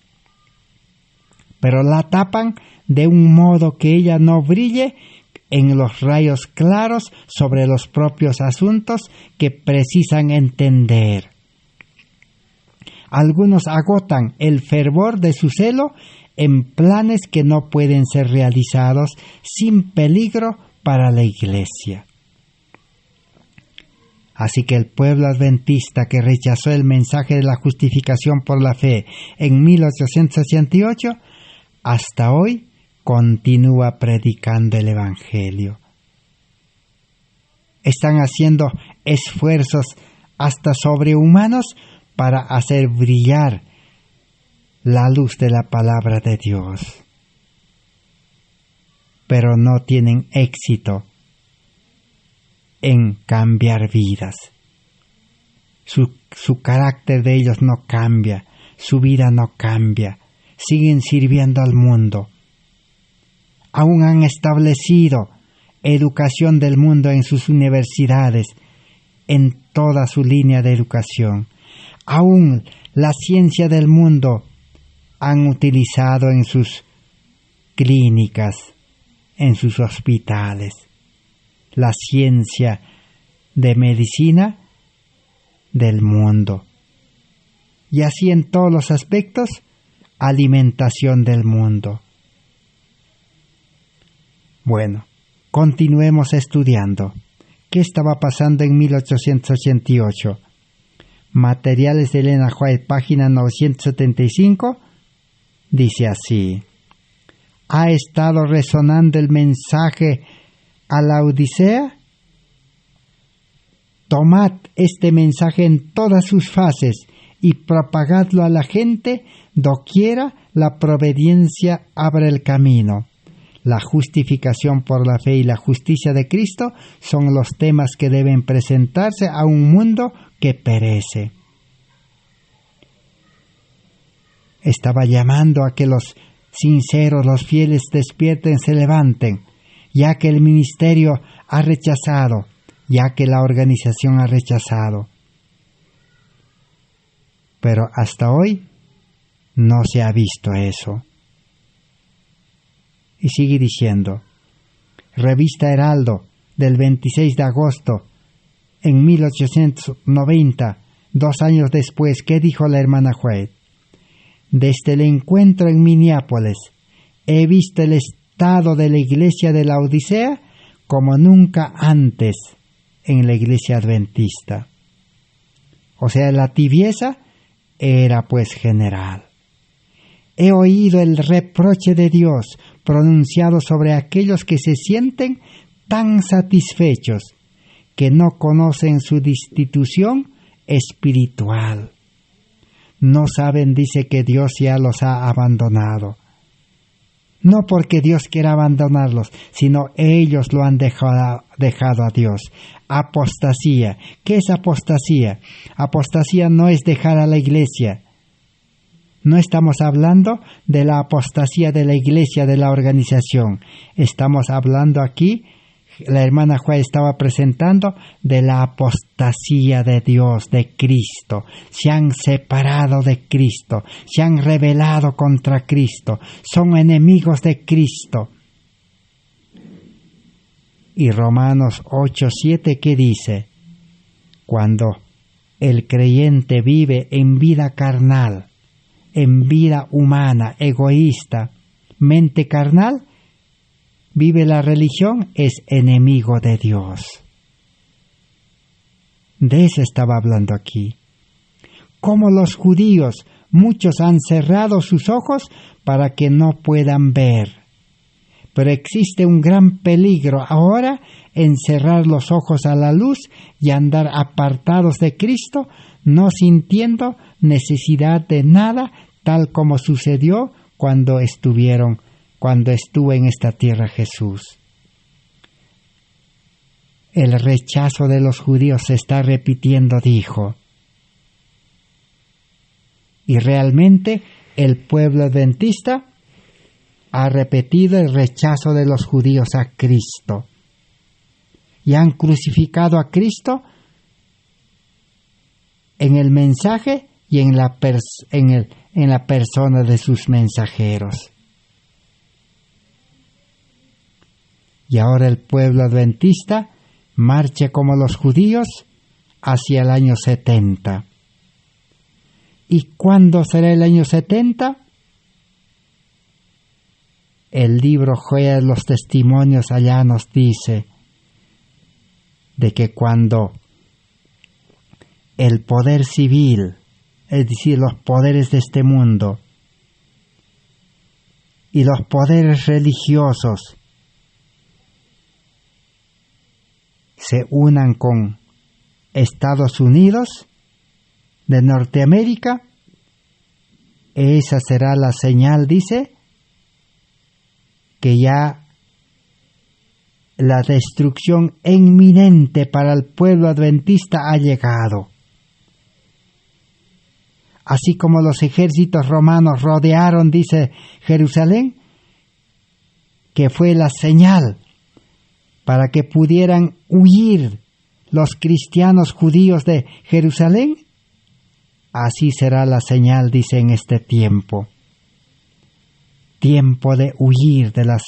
pero la tapan de un modo que ella no brille en los rayos claros sobre los propios asuntos que precisan entender. Algunos agotan el fervor de su celo en planes que no pueden ser realizados sin peligro para la Iglesia. Así que el pueblo adventista que rechazó el mensaje de la justificación por la fe en 1868, hasta hoy continúa predicando el Evangelio. Están haciendo esfuerzos hasta sobrehumanos para hacer brillar la luz de la palabra de Dios. Pero no tienen éxito en cambiar vidas. Su carácter de ellos no cambia, su vida no cambia, siguen sirviendo al mundo. Aún han establecido educación del mundo en sus universidades, en toda su línea de educación. Aún la ciencia del mundo han utilizado en sus clínicas, en sus hospitales. La ciencia de medicina del mundo. Y así en todos los aspectos, alimentación del mundo. Bueno, continuemos estudiando. ¿Qué estaba pasando en 1888? Materiales de Elena White, página 975, dice así: ¿ha estado resonando el mensaje a la Odisea? Tomad este mensaje en todas sus fases y propagadlo a la gente doquiera la providencia abre el camino. La justificación por la fe y la justicia de Cristo son los temas que deben presentarse a un mundo que perece. Estaba llamando a que los sinceros, los fieles despierten, se levanten, ya que el ministerio ha rechazado, ya que la organización ha rechazado. Pero hasta hoy no se ha visto eso. Y sigue diciendo, Revista Heraldo, del 26 de agosto, en 1890, 2 años después, ¿qué dijo la hermana White? Desde el encuentro en Minneapolis, he visto el estado de la iglesia de la Odisea como nunca antes en la iglesia adventista. O sea, la tibieza era pues general. He oído el reproche de Dios pronunciado sobre aquellos que se sienten tan satisfechos que no conocen su destitución espiritual. No saben, dice, que Dios ya los ha abandonado. No porque Dios quiera abandonarlos, sino ellos lo han dejado a Dios. Apostasía. ¿Qué es apostasía? Apostasía no es dejar a la iglesia. No estamos hablando de la apostasía de la iglesia, de la organización. Estamos hablando aquí, la hermana Juá estaba presentando, de la apostasía de Dios, de Cristo. Se han separado de Cristo, se han rebelado contra Cristo, son enemigos de Cristo. Y Romanos 8:7, ¿qué dice? Cuando el creyente vive en vida carnal, en vida humana, egoísta, mente carnal, vive la religión, es enemigo de Dios. De eso estaba hablando aquí. Como los judíos, muchos han cerrado sus ojos para que no puedan ver. Pero existe un gran peligro ahora en cerrar los ojos a la luz y andar apartados de Cristo, no sintiendo necesidad de nada, tal como sucedió cuando estuvo en esta tierra Jesús. El rechazo de los judíos se está repitiendo, dijo. Y realmente el pueblo adventista ha repetido el rechazo de los judíos a Cristo. Y han crucificado a Cristo en el mensaje y en la persona de sus mensajeros. Y ahora el pueblo adventista marcha como los judíos hacia el año 70. ¿Y cuándo será el año 70? El libro Joya de los Testimonios allá nos dice de que cuando el poder civil, es decir, los poderes de este mundo y los poderes religiosos se unan con Estados Unidos de Norteamérica, esa será la señal, dice, que ya la destrucción inminente para el pueblo adventista ha llegado. Así como los ejércitos romanos rodearon, dice, Jerusalén, que fue la señal para que pudieran huir los cristianos judíos de Jerusalén, así será la señal, dice, en este tiempo. Tiempo de huir de las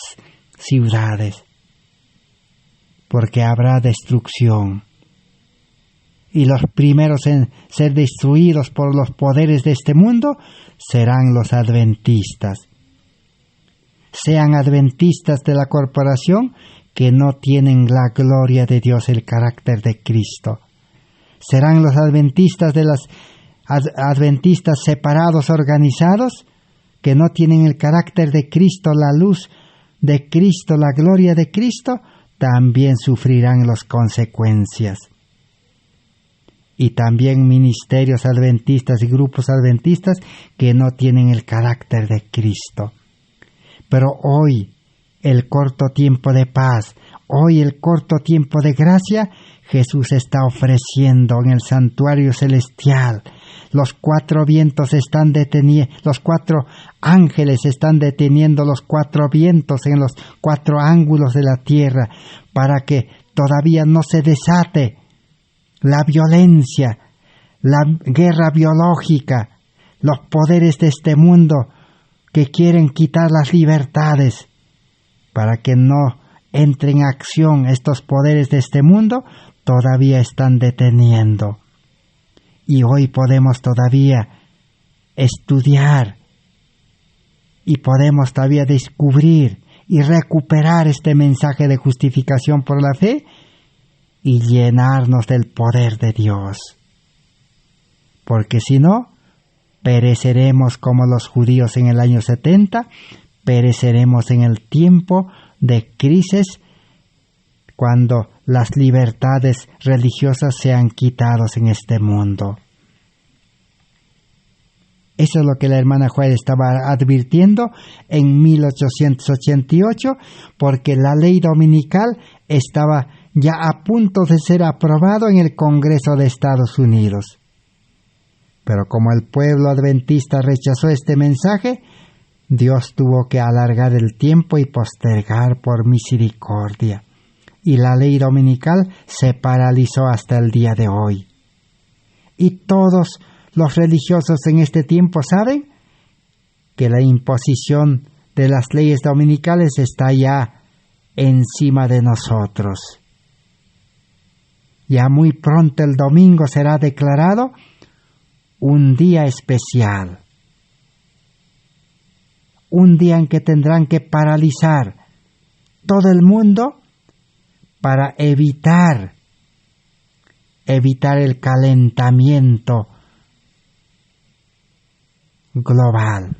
ciudades, porque habrá destrucción. Y los primeros en ser destruidos por los poderes de este mundo serán los adventistas. Sean adventistas de la corporación que no tienen la gloria de Dios, el carácter de Cristo. Serán los adventistas de las adventistas separados, organizados, que no tienen el carácter de Cristo, la luz de Cristo, la gloria de Cristo, también sufrirán las consecuencias. Y también ministerios adventistas y grupos adventistas que no tienen el carácter de Cristo. Pero hoy, el corto tiempo de paz, hoy el corto tiempo de gracia, Jesús está ofreciendo en el santuario celestial. Los 4 vientos están deteniendo, los 4 ángeles están deteniendo los 4 vientos en los 4 ángulos de la tierra para que todavía no se desate la violencia, la guerra biológica, los poderes de este mundo que quieren quitar las libertades, para que no entren en acción estos poderes de este mundo, todavía están deteniendo. Y hoy podemos todavía estudiar y podemos todavía descubrir y recuperar este mensaje de justificación por la fe y llenarnos del poder de Dios. Porque si no, Pereceremos como los judíos en el año 70, pereceremos en el tiempo de crisis cuando las libertades religiosas sean quitadas en este mundo. Eso es lo que la hermana White estaba advirtiendo en 1888, porque la ley dominical estaba ya a punto de ser aprobado en el Congreso de Estados Unidos. Pero como el pueblo adventista rechazó este mensaje, Dios tuvo que alargar el tiempo y postergar por misericordia. Y la ley dominical se paralizó hasta el día de hoy. Y todos los religiosos en este tiempo saben que la imposición de las leyes dominicales está ya encima de nosotros. Ya muy pronto el domingo será declarado un día especial. Un día en que tendrán que paralizar todo el mundo para evitar el calentamiento global.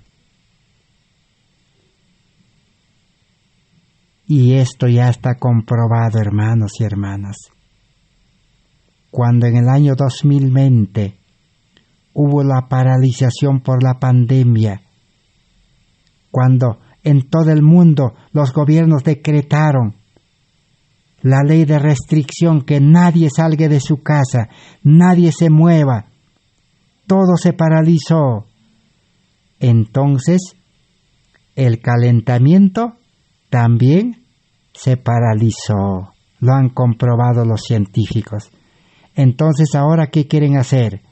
Y esto ya está comprobado, hermanos y hermanas. Cuando en el año 2020 hubo la paralización por la pandemia, cuando en todo el mundo los gobiernos decretaron la ley de restricción, que nadie salga de su casa, nadie se mueva, todo se paralizó. Entonces, el calentamiento también se paralizó. Lo han comprobado los científicos. Entonces, ¿ahora qué quieren hacer?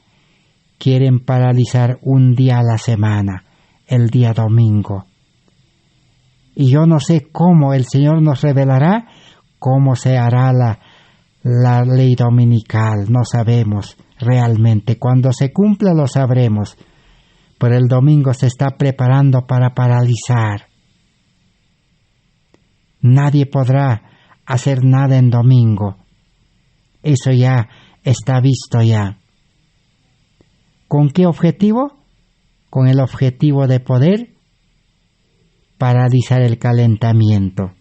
Quieren paralizar un día a la semana, el día domingo. Y yo no sé cómo, el Señor nos revelará cómo se hará la ley dominical. No sabemos realmente. Cuando se cumpla lo sabremos. Pero el domingo se está preparando para paralizar. Nadie podrá hacer nada en domingo. Eso ya está visto ya. ¿Con qué objetivo? Con el objetivo de poder paralizar el calentamiento.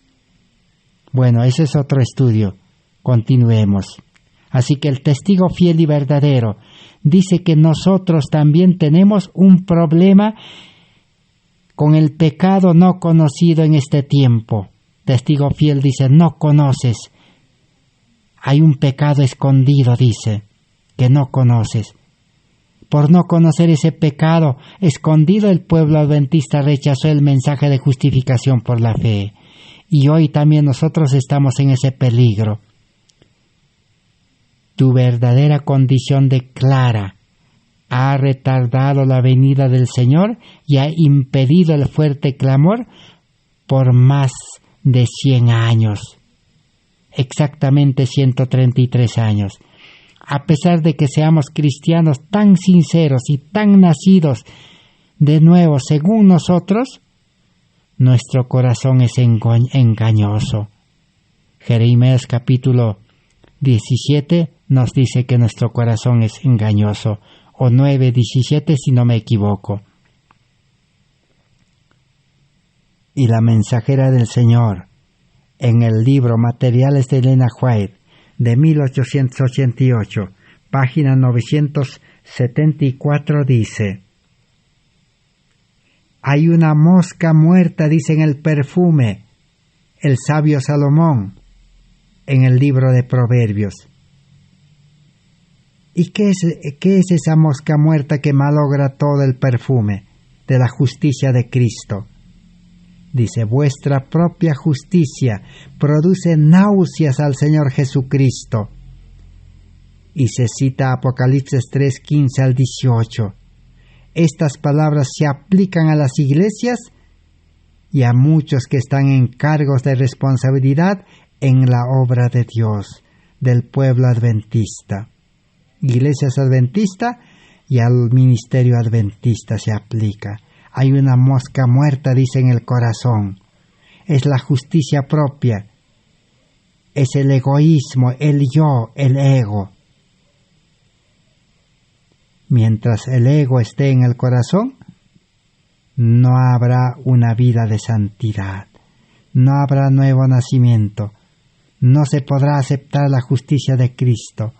Bueno, ese es otro estudio. Continuemos. Así que el testigo fiel y verdadero dice que nosotros también tenemos un problema con el pecado no conocido en este tiempo. Testigo fiel dice, no conoces. Hay un pecado escondido, dice, que no conoces. Por no conocer ese pecado escondido, el pueblo adventista rechazó el mensaje de justificación por la fe. Y hoy también nosotros estamos en ese peligro. Tu verdadera condición de Clara ha retardado la venida del Señor y ha impedido el fuerte clamor por más de 100 años. Exactamente 133 años. A pesar de que seamos cristianos tan sinceros y tan nacidos de nuevo según nosotros, nuestro corazón es engañoso. Jeremías capítulo 17 nos dice que nuestro corazón es engañoso, o 9:17 si no me equivoco. Y la mensajera del Señor, en el libro Materiales de Elena White, de 1888, página 974, dice: hay una mosca muerta, dice en el perfume el sabio Salomón, en el libro de Proverbios. ¿Y qué es esa mosca muerta que malogra todo el perfume de la justicia de Cristo? Dice, vuestra propia justicia produce náuseas al Señor Jesucristo. Y se cita Apocalipsis 3:15 al 18. Estas palabras se aplican a las iglesias y a muchos que están en cargos de responsabilidad en la obra de Dios, del pueblo adventista. Iglesias adventistas y al ministerio adventista se aplica. Hay una mosca muerta, dice, en el corazón. Es la justicia propia. Es el egoísmo, el yo, el ego. Mientras el ego esté en el corazón, no habrá una vida de santidad, no habrá nuevo nacimiento, no se podrá aceptar la justicia de Cristo.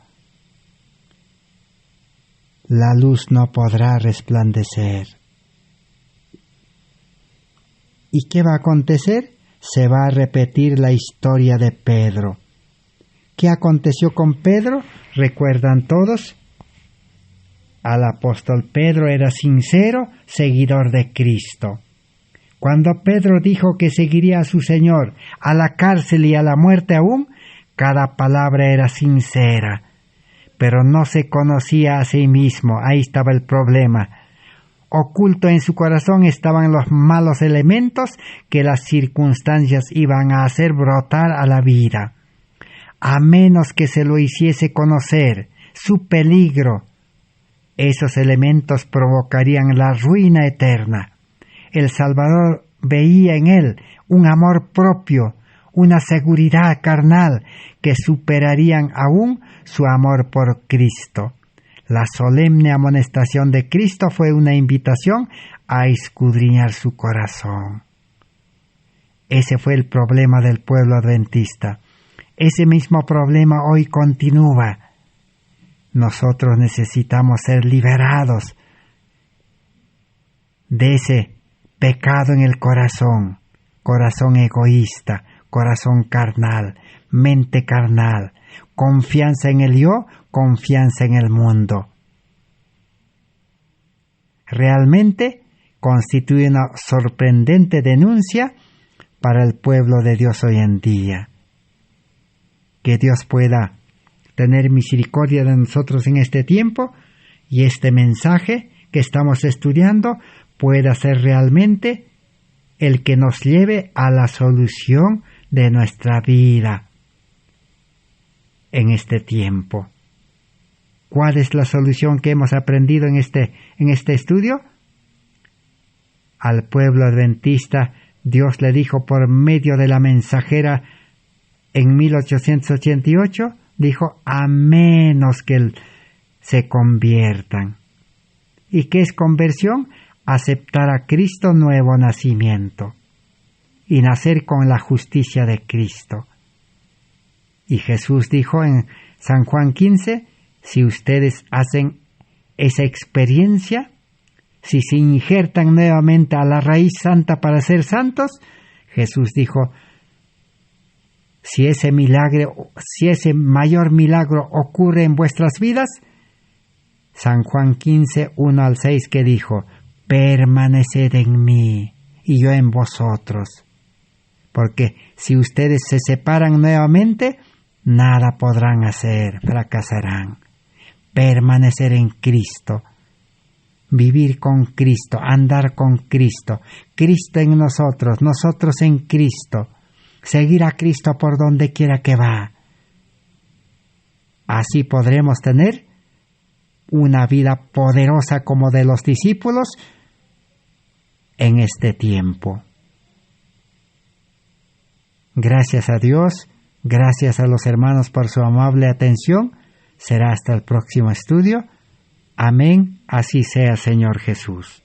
La luz no podrá resplandecer. ¿Y qué va a acontecer? Se va a repetir la historia de Pedro. ¿Qué aconteció con Pedro? ¿Recuerdan todos? Al apóstol Pedro era sincero, seguidor de Cristo. Cuando Pedro dijo que seguiría a su Señor a la cárcel y a la muerte aún, cada palabra era sincera, pero no se conocía a sí mismo. Ahí estaba el problema. Oculto en su corazón estaban los malos elementos que las circunstancias iban a hacer brotar a la vida. A menos que se lo hiciese conocer, su peligro, esos elementos provocarían la ruina eterna. El Salvador veía en él un amor propio, una seguridad carnal que superarían aún su amor por Cristo. La solemne amonestación de Cristo fue una invitación a escudriñar su corazón. Ese fue el problema del pueblo adventista. Ese mismo problema hoy continúa. Nosotros necesitamos ser liberados de ese pecado en el corazón, corazón egoísta, corazón carnal, mente carnal, confianza en el yo, confianza en el mundo. Realmente constituye una sorprendente denuncia para el pueblo de Dios hoy en día. Que Dios pueda tener misericordia de nosotros en este tiempo y este mensaje que estamos estudiando pueda ser realmente el que nos lleve a la solución de nuestra vida en este tiempo. ¿Cuál es la solución que hemos aprendido en este estudio? Al pueblo adventista Dios le dijo por medio de la mensajera en 1888, dijo, a menos que se conviertan. ¿Y qué es conversión? Aceptar a Cristo, nuevo nacimiento, y nacer con la justicia de Cristo. Y Jesús dijo en San Juan 15, si ustedes hacen esa experiencia, si se injertan nuevamente a la raíz santa para ser santos, Jesús dijo, si ese mayor milagro ocurre en vuestras vidas, San Juan 15, 1 al 6, que dijo, permaneced en mí y yo en vosotros. Porque si ustedes se separan nuevamente, nada podrán hacer, fracasarán. Permanecer en Cristo, vivir con Cristo, andar con Cristo, Cristo en nosotros, nosotros en Cristo, seguir a Cristo por donde quiera que va. Así podremos tener una vida poderosa como de los discípulos en este tiempo. Gracias a Dios, gracias a los hermanos por su amable atención. Será hasta el próximo estudio. Amén, así sea, Señor Jesús.